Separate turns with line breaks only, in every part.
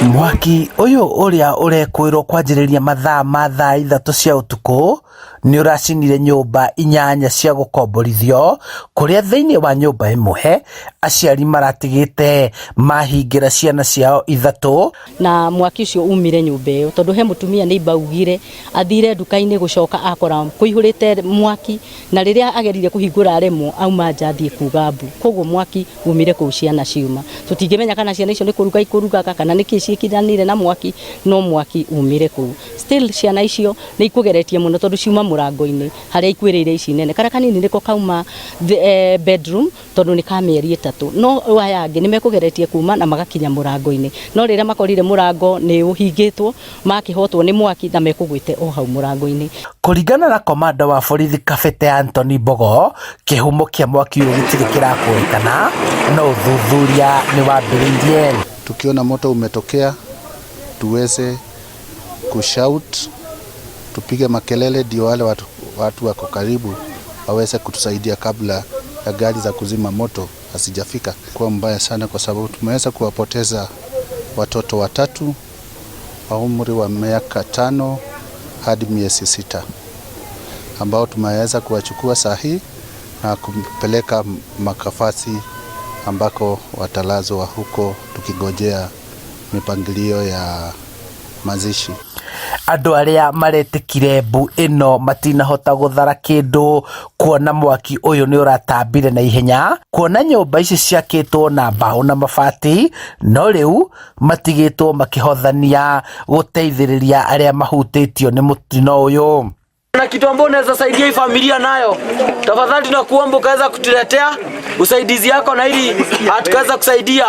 Mwaki uyu uria urekwirwo kwanjiriria mathaa ma thaa 3 cia utuku ni uracinire nyumba 8 cia gukomborithio kuria thiini wa nyumba imwe aciari maratigite mahingira ciana ciao 3
na mwaki ucio umire nyumba iyo tondu he mutumia ni baugire athire nduka-ini gucoka akora kuihurite mwaki na riria agerire kuhingura remo auma njathie kuga mbu koguo mwaki umire ku ciana ciuma tutingimenya kana ciana icio ni kuruga ikurugaga kana niki cikiranire na mwaki no mwaki umire ku still ciana icio ni ikugeretie muno tondu ciuma murango-ini haria ikwirire ici nene kara kanini niko kauma bedroom tondu ni ka mieri 3 no aya angi ni mekugeretie kuma na magakinya murango-ini no riria makorire murango ni uhingitwo makihotwo ni mwaki na mekugwite o hau murango-ini.
Kuringana na komanda wa borithi Kabete Anthony Mbogo, kihumo kia mwaki uyu gitiri kirakurekana no uthuthuria ni wambiriirie.
Tukiona moto umetokea tuweze kushout, tupige makelele ndio wale watu wako karibu waweze kutusaidia kabla ya gari za kuzima moto hasijafika. Kwa mbaya sana kwa sababu tumeweza kuwapoteza watoto 3 wa umri wa miaka 5 hadi miezi 6 ambao tumeweza kuwachukua sahi na kupeleka makafasi ambako watalazwa huko tukigojea mipangilio ya mazishi.
Andu aria maretikire mbu ino matinahota guthara kindu kuona mwaki uyu ni uratambire na ihenya kuona nyumba ici ciakitwo na mbao na mabati no riu matigitwo makihothania guteithiriria aria mahutitio ni mutino uyu.
Na kitu ambacho unaweza saidia hii familia nayo, tafadhali tunakuomba ukaweza kutuletea usaidizi yako na ili tukaweza kusaidia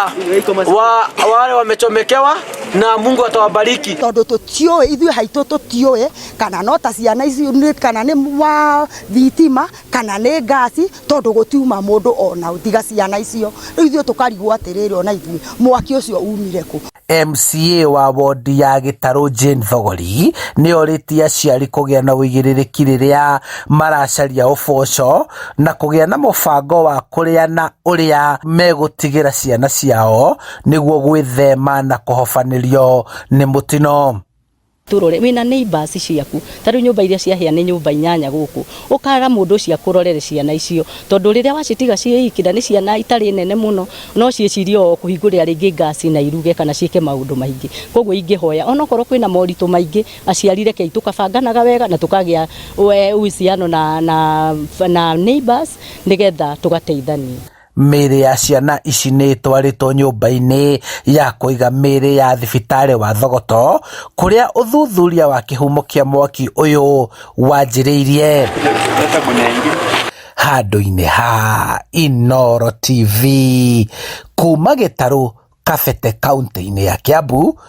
wale wamechomekewa na Mungu atawabariki.
Tondu tutioe ithuĩ haitũ tutioe kana no ta ciana ici kana nĩ wa thitima kana nĩ ngasi tondu gutiuma mundu ona utiga ciana icio ithuĩ tukarigwo atiriri ona ithuĩ mwaki ucio umire ku.
MCA wa wodi ya Gitaru Jane Thogori ni oritie aciari kugia na uigĩrĩrĩki rĩrĩa maracaria uboco na kugia na mubango wa kuriana uria megutigira ciana ciao niguo gwithema na kuhofanirio ni mutino.
Turore wina neighbors ciaku tari nyumba iria ciahia ni nyumba 8 guku ukara mundu cia kurorere ciana icio tondu riria wacitiga ciikira ni ciana itari nene muno no ciecirio kuhingurira ringi ngasi na iruge kana ciike maundu maingi koguo ingihoya onokorwo kwina moritu maingi aciarire kei tukabanganaga wega na tukagia uhusiano na neighbors nigetha tugateithania.
Mĩĩrĩ ya ciana ici nĩ twaritwo nyũmba-inĩ ya kũiga mĩĩrĩ ya thibitarĩ wa Thogoto kuria uthuthuria wa kihumo kia mwaki uyu wanjĩrĩirie. Handũ-inĩ ha Inooro TV kuma Gĩtarũ Kabete kaunti-inĩ ya Kiambu,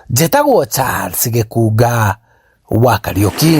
njĩtagwo Charles Gĩkunga wa Kariuki.